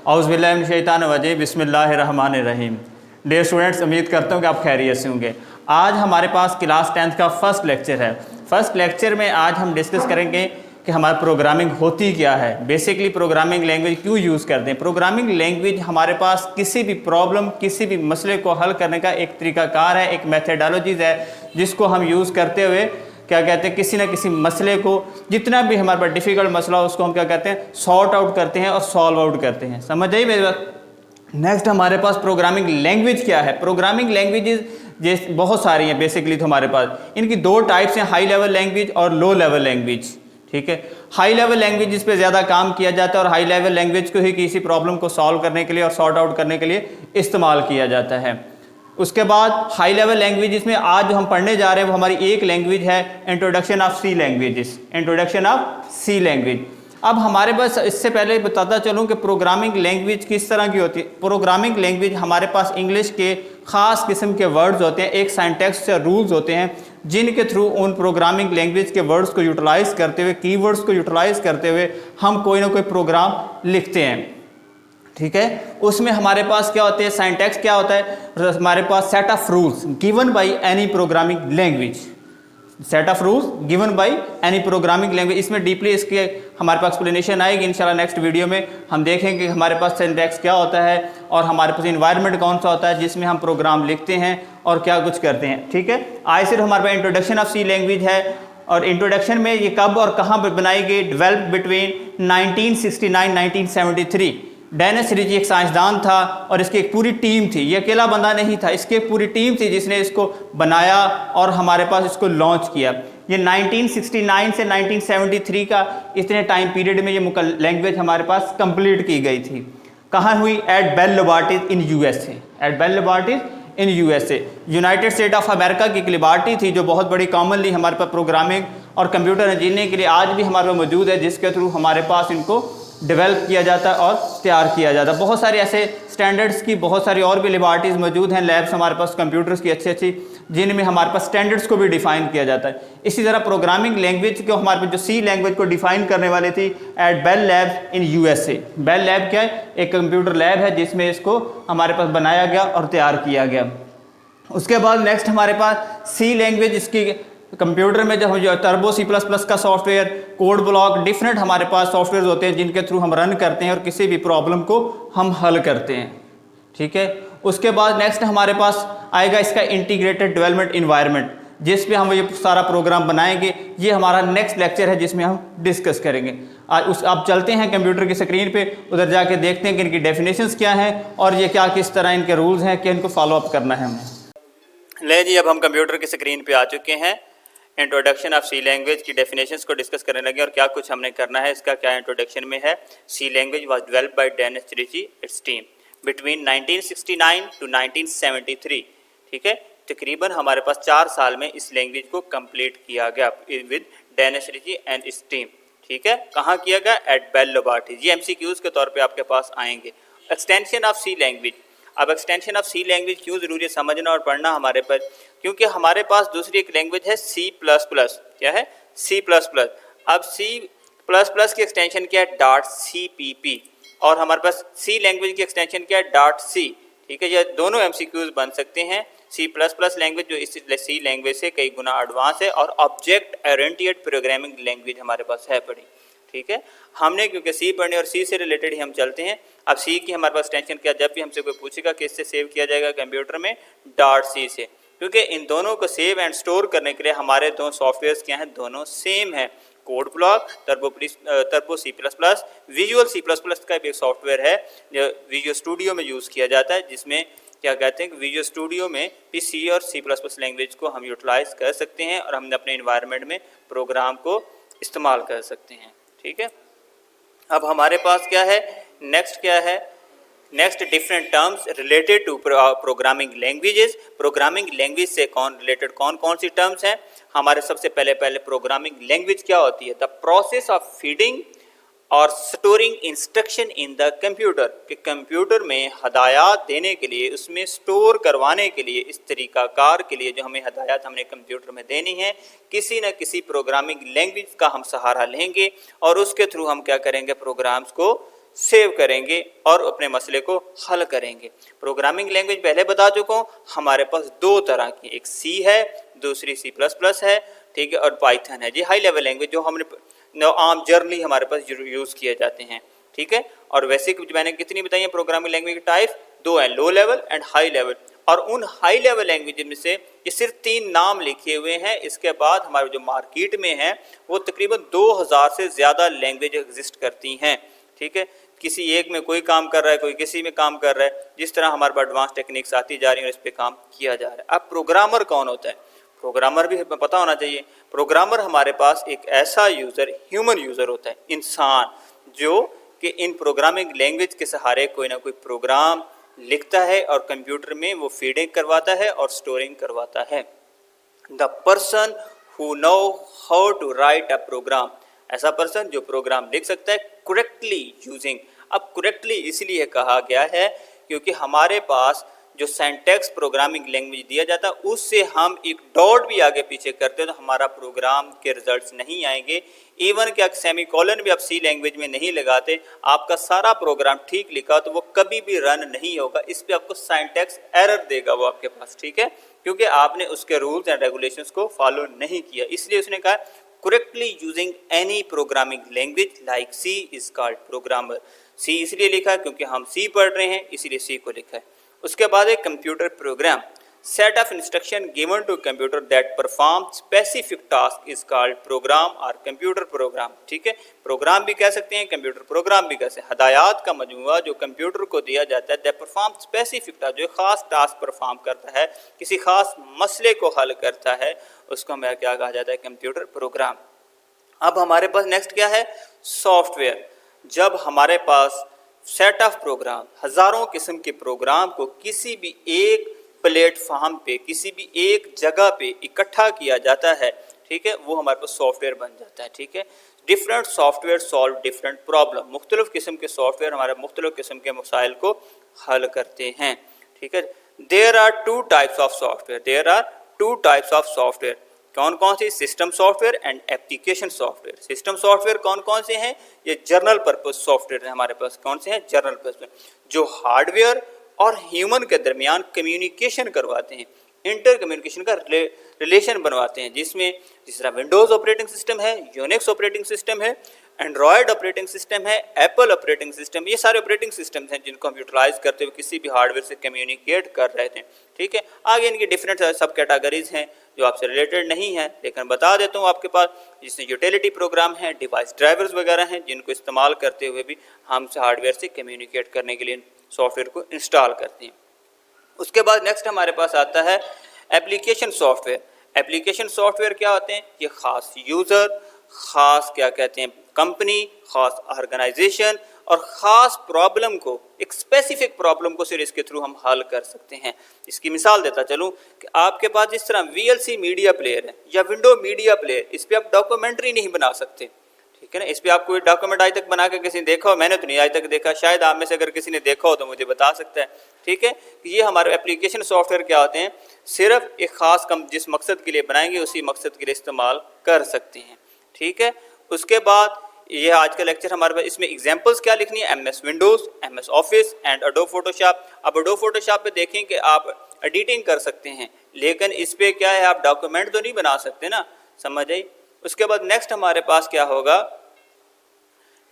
औज़ुबिल्लाहिमिनश्शैतानिर्रजीम बिस्मिल्लाहिर्रहमानिर्रहीम। Dear students, उम्मीद करता हूँ कि आप खैरियत से होंगे। आज हमारे पास क्लास 10th का फर्स्ट लेक्चर है। फर्स्ट लेक्चर में आज हम डिस्कस करेंगे कि हमारी प्रोग्रामिंग होती क्या है, बेसिकली प्रोग्रामिंग लैंग्वेज क्यों यूज़ करते हैं। प्रोग्रामिंग लैंग्वेज हमारे पास किसी भी प्रॉब्लम, किसी भी मसले को हल करने का एक तरीक़ाकार है, एक मेथडोलॉजीज़ है, जिसको हम यूज़ करते हुए क्या कहते हैं, किसी न किसी मसले को, जितना भी हमारे पास डिफ़िकल्ट मसला हो, उसको हम क्या कहते हैं, सॉर्ट आउट करते हैं और सॉल्व आउट करते हैं। समझ आइए मेरी बात। नेक्स्ट हमारे पास प्रोग्रामिंग लैंग्वेज क्या है। प्रोग्रामिंग लैंग्वेजेस जैसे बहुत सारी हैं बेसिकली, तो हमारे पास इनकी दो टाइप्स हैं, हाई लेवल लैंग्वेज और लो लेवल लैंग्वेज। ठीक है, हाई लेवल लैंग्वेज जिस पे ज़्यादा काम किया जाता है और हाई लेवल लैंग्वेज को ही किसी प्रॉब्लम को सॉल्व करने के लिए और सॉर्ट आउट करने के लिए इस्तेमाल किया जाता है। उसके बाद हाई लेवल लैंग्वेज जिसमें आज जो हम पढ़ने जा रहे हैं वो हमारी एक लैंग्वेज है, introduction of C languages. Introduction of C language. अब हमारे पास इससे पहले बताता चलूँ कि प्रोग्रामिंग लैंग्वेज किस तरह की होती है। प्रोग्रामिंग लैंग्वेज हमारे पास इंग्लिश के ख़ास किस्म के वर्ड्स होते हैं, एक सिंटैक्स या रूल्स होते हैं, जिनके थ्रू उन प्रोग्रामिंग लैंग्वेज के वर्ड्स को यूटिलाइज़ करते हुए, कीवर्ड्स को यूटिलाइज़ करते हुए हम कोई ना कोई प्रोग्राम लिखते हैं। ठीक है, उसमें हमारे पास क्या होते हैं, सिंटैक्स क्या होता है, हमारे पास set of rules given by any programming language. Set of rules given by any programming language. इसमें डीपली इसके हमारे पास एक्सप्लेनेशन आएगी इंशाल्लाह। नेक्स्ट वीडियो में हम देखेंगे कि हमारे पास सिंटैक्स क्या होता है और हमारे पास इन्वायरमेंट कौन सा होता है जिसमें हम प्रोग्राम लिखते हैं और क्या कुछ करते हैं। ठीक है, आज सिर्फ हमारे पास इंट्रोडक्शन ऑफ सी लैंग्वेज है। और इंट्रोडक्शन में ये कब और कहाँ पर बनाई गई, डेवलप बिटवीन 1969-1973। डेनिस रिची एक साइंसदान था और इसकी एक पूरी टीम थी। ये अकेला बंदा नहीं था, इसकी एक पूरी टीम थी जिसने इसको बनाया और हमारे पास इसको लॉन्च किया। ये 1969 से 1973 का इतने टाइम पीरियड में ये लैंग्वेज हमारे पास कंप्लीट की गई थी। कहाँ हुई? At Bell Laboratories in USA. At Bell Laboratories in USA, United State of America की एक लेबोरेटरी थी जो बहुत बड़ी कॉमनली हमारे पास प्रोग्रामिंग और कंप्यूटर इंजीनियरिंग के लिए आज भी हमारे पास मौजूद है, जिसके थ्रू हमारे पास इनको डेवलप किया जाता है और तैयार किया जाता है। बहुत सारे ऐसे स्टैंडर्ड्स की बहुत सारी और भी लेबॉरेटरीज मौजूद हैं, लैब्स हमारे पास कंप्यूटर्स की अच्छी अच्छी, जिनमें हमारे पास स्टैंडर्ड्स को भी डिफाइन किया जाता है। इसी तरह प्रोग्रामिंग लैंग्वेज को हमारे पास जो सी लैंग्वेज को डिफाइन करने वाली थी at Bell Lab in USA. Bell Lab क्या है? एक कंप्यूटर लैब है जिसमें इसको हमारे पास बनाया गया और तैयार किया गया। उसके बाद नेक्स्ट हमारे पास सी लैंग्वेज, इसकी कंप्यूटर में जब हम जो टर्बो C++ का सॉफ्टवेयर, कोड ब्लॉक, डिफरेंट हमारे पास सॉफ्टवेयर होते हैं जिनके थ्रू हम रन करते हैं और किसी भी प्रॉब्लम को हम हल करते हैं। ठीक है, उसके बाद नेक्स्ट हमारे पास आएगा इसका इंटीग्रेटेड डेवलपमेंट इन्वायरमेंट, जिस पे हम ये सारा प्रोग्राम बनाएंगे। ये हमारा नेक्स्ट लेक्चर है जिसमें हम डिस्कस करेंगे। आज आप चलते हैं कंप्यूटर की स्क्रीन पे, उधर जाके देखते हैं कि इनकी डेफिनेशंस क्या हैं और ये क्या किस तरह इनके रूल्स हैं कि इनको फॉलो अप करना है हमें। ले जी, अब हम कंप्यूटर की स्क्रीन पे आ चुके हैं। इंट्रोडक्शन ऑफ सी लैंग्वेज की डेफिनेशंस को डिस्कस करने लगे और क्या कुछ हमने करना है, इसका क्या इंट्रोडक्शन में है। C language was developed by Dennis Ritchie its team between 1969 to 1973। ठीक है, तकरीबन हमारे पास 4 साल में इस लैंग्वेज को कंप्लीट किया गया with Dennis Ritchie and his team. ठीक है, कहाँ किया गया? At Bell Laboratories. ये MCQs के तौर पे आपके पास आएंगे। Extension of C language. अब एक्सटेंशन ऑफ सी लैंग्वेज क्यों ज़रूरी है समझना और पढ़ना हमारे पर, क्योंकि हमारे पास दूसरी एक लैंग्वेज है C++। क्या है? C++। अब C++ की एक्सटेंशन क्या है? .cpp। और हमारे पास सी लैंग्वेज की एक्सटेंशन क्या है? .c। ठीक है, ये दोनों MCQs बन सकते हैं। C++ लैंग्वेज जो इस सी लैंग्वेज से कई गुना एडवांस है और ऑब्जेक्ट ओरिएंटेड प्रोग्रामिंग लैंग्वेज हमारे पास है पड़ी। ठीक है, हमने क्योंकि सी पढ़ने और सी से रिलेटेड ही हम चलते हैं। अब सी की हमारे पास एक्सटेंशन क्या, जब भी हमसे कोई पूछेगा कि इससे सेव किया जाएगा कंप्यूटर में, .c से, क्योंकि इन दोनों को सेव एंड स्टोर करने के लिए हमारे दो सॉफ्टवेयर्स क्या हैं, दोनों सेम है। Code block, turbo C++, visual C++ का भी एक सॉफ्टवेयर है जो विजुअल स्टूडियो में यूज़ किया जाता है, जिसमें क्या कहते हैं कि विजुअल स्टूडियो में भी सी और C++ लैंग्वेज को हम यूटिलाइज कर सकते हैं और हम अपने इन्वायरमेंट में प्रोग्राम को इस्तेमाल कर सकते हैं। ठीक है, अब हमारे पास क्या है, नेक्स्ट क्या है, next different terms related to programming languages. Programming language से रिलेटेड कौन कौन सी टर्म्स हैं हमारे? सबसे पहले प्रोग्रामिंग लैंग्वेज क्या होती है? द प्रोसेस ऑफ फीडिंग और storing instruction in the computer, कि कंप्यूटर में हदायत देने के लिए, उसमें स्टोर करवाने के लिए, इस तरीक़ाकार के लिए जो हमें हदायत हमने कंप्यूटर में देनी है, किसी न किसी प्रोग्रामिंग लैंग्वेज का हम सहारा लेंगे और उसके थ्रू हम क्या करेंगे, प्रोग्राम्स को सेव करेंगे और अपने मसले को हल करेंगे। प्रोग्रामिंग लैंग्वेज पहले बता चुका हूँ, हमारे पास दो तरह की, एक सी है, दूसरी C++ है, ठीक है, और पाइथन है। ये हाई लेवल लैंग्वेज जो हमने आम जर्नली हमारे पास यूज़ किए जाते हैं, ठीक है। और वैसे मैंने कितनी बताई है प्रोग्रामिंग लैंग्वेज की टाइप, दो हैं, low level and high level. और उन हाई लेवल लैंग्वेज में से ये सिर्फ 3 नाम लिखे हुए हैं। इसके बाद हमारे जो मार्केट में है वो तकरीबन 2000 से ज़्यादा लैंग्वेज एग्जिस्ट करती हैं, ठीक है। किसी एक में कोई काम कर रहा है, कोई किसी में काम कर रहा है, जिस तरह हमारे पास एडवांस टेक्निक्स आती जा रही हैं और इस पर काम किया जा रहा है। अब प्रोग्रामर कौन होता है? प्रोग्रामर भी हमें पता होना चाहिए। प्रोग्रामर हमारे पास एक ऐसा यूज़र, ह्यूमन यूज़र होता है, इंसान, जो कि इन प्रोग्रामिंग लैंग्वेज के सहारे कोई ना कोई प्रोग्राम लिखता है और कंप्यूटर में वो फीडिंग करवाता है और स्टोरिंग करवाता है। The person who know how to write a program, ऐसा पर्सन जो प्रोग्राम लिख सकता है करेक्टली यूजिंग। अब करेक्टली इसलिए कहा गया है क्योंकि हमारे पास जो सिंटैक्स प्रोग्रामिंग लैंग्वेज दिया जाता है उससे हम एक डॉट भी आगे पीछे करते हैं तो हमारा प्रोग्राम के रिजल्ट्स नहीं आएंगे। इवन कि सेमीकोलन भी आप सी लैंग्वेज में नहीं लगाते, आपका सारा प्रोग्राम ठीक लिखा तो वो कभी भी रन नहीं होगा। इस पर आपको सिंटैक्स एरर देगा वो आपके पास, ठीक है, क्योंकि आपने उसके रूल्स एंड रेगुलेशंस को फॉलो नहीं किया। इसलिए उसने कहा correctly using any programming language like C is called programmer। C इसलिए लिखा है क्योंकि हम C पढ़ रहे हैं, इसीलिए C को लिखा है। उसके बाद एक computer program, set of instruction given to computer that perform specific task is called program or computer program, ठीक है। प्रोग्राम भी कह सकते हैं, कंप्यूटर प्रोग्राम भी कह सकते हैं। हदायत का मजमूआ जो कंप्यूटर को दिया जाता है, that perform specific task, जो खास टास्क परफॉर्म करता है, किसी खास मसले को हल करता है, उसको हमें क्या कहा जाता है? Computer program. अब हमारे पास नेक्स्ट क्या है? सॉफ्टवेयर। जब हमारे पास सेट ऑफ प्रोग्राम, हज़ारों किस्म के प्रोग्राम को किसी भी एक प्लेटफॉर्म पे, किसी भी एक जगह पे इकट्ठा किया जाता है, ठीक है, वो हमारे पास सॉफ्टवेयर बन जाता है, ठीक है। Different software solve different problem, मुख्तलिफ किस्म के सॉफ्टवेयर हमारे मुख्तलिफ किस्म के मसाइल को हल करते हैं, ठीक है। There are two types of software, there are two types of software. कौन कौन से? System software and application software. System software कौन कौन से हैं? ये जनरल पर्पस सॉफ्टवेयर है हमारे पास। कौन से हैं? जनरल पर्पस, जो हार्डवेयर और ह्यूमन के दरमियान कम्युनिकेशन करवाते हैं, इंटर कम्युनिकेशन का रिलेशन बनवाते हैं, जिसमें जिस तरह विंडोज़ ऑपरेटिंग सिस्टम है, यूनिक्स ऑपरेटिंग सिस्टम है, एंड्रॉयड ऑपरेटिंग सिस्टम है, एप्पल ऑपरेटिंग सिस्टम, ये सारे ऑपरेटिंग सिस्टम्स हैं जिनको हम यूटिलाइज करते हुए किसी भी हार्डवेयर से कम्युनिकेट कर रहे थे, ठीक है। आगे इनकी डिफरेंट सब कैटेगरीज हैं जो आपसे रिलेटेड नहीं है, लेकिन बता देता हूँ आपके पास, जिसमें यूटिलिटी प्रोग्राम है, डिवाइस ड्राइवर्स वगैरह हैं, जिनको इस्तेमाल करते हुए भी हम हार्डवेयर से कम्युनिकेट करने के लिए सॉफ्टवेयर को इंस्टॉल करते हैं। उसके बाद नेक्स्ट हमारे पास आता है एप्लीकेशन सॉफ्टवेयर। एप्लीकेशन सॉफ्टवेयर क्या होते हैं? ये ख़ास यूज़र, ख़ास क्या कहते हैं कंपनी, ख़ास ऑर्गेनाइजेशन और ख़ास प्रॉब्लम को, एक स्पेसिफिक प्रॉब्लम को सिर्फ इसके थ्रू हम हल कर सकते हैं। इसकी मिसाल देता चलूँ कि आपके पास जिस तरह VLC मीडिया प्लेयर है या विंडो मीडिया प्लेयर, इस पर आप डॉक्यूमेंट्री नहीं बना सकते, ठीक है ना। इस पर आप कोई डॉक्यूमेंट आज तक बना के किसी ने देखा हो? मैंने तो नहीं आज तक देखा, शायद आप में से अगर किसी ने देखा हो तो मुझे बता सकता है, ठीक है। ये हमारे एप्लीकेशन सॉफ्टवेयर क्या होते हैं? सिर्फ एक ख़ास जिस मकसद के लिए बनाएंगे उसी मकसद के लिए इस्तेमाल कर सकते हैं, ठीक है। उसके बाद ये आज का लेक्चर हमारे पास, इसमें एग्जांपल्स क्या लिखनी है? MS Windows, MS office and adobe Photoshop. अब एडोब फोटोशॉप पे देखें कि आप एडिटिंग कर सकते हैं, लेकिन इस पे क्या है, आप डॉक्यूमेंट तो नहीं बना सकते ना, समझ आई। उसके बाद नेक्स्ट हमारे पास क्या होगा?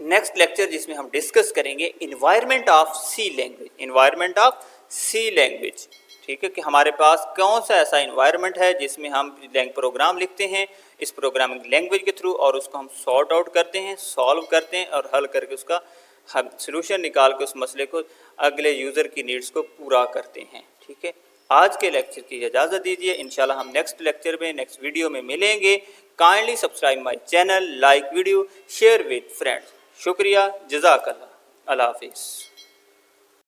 नेक्स्ट लेक्चर जिसमें हम डिस्कस करेंगे environment of C language, environment of C language, ठीक है, कि हमारे पास कौन सा ऐसा इन्वायरमेंट है जिसमें हम प्रोग्राम लिखते हैं इस प्रोग्रामिंग लैंग्वेज के थ्रू, और उसको हम सॉर्ट आउट करते हैं, सॉल्व करते हैं और हल करके उसका हम सोल्यूशन निकाल के उस मसले को, अगले यूज़र की नीड्स को पूरा करते हैं, ठीक है। आज के लेक्चर की इजाज़त दीजिए, इंशाल्लाह हम नेक्स्ट लेक्चर में, नेक्स्ट वीडियो में मिलेंगे। Kindly subscribe my channel, like video, share with friends. शुक्रिया, जज़ाकल्लाह, अल्लाह हाफिज़।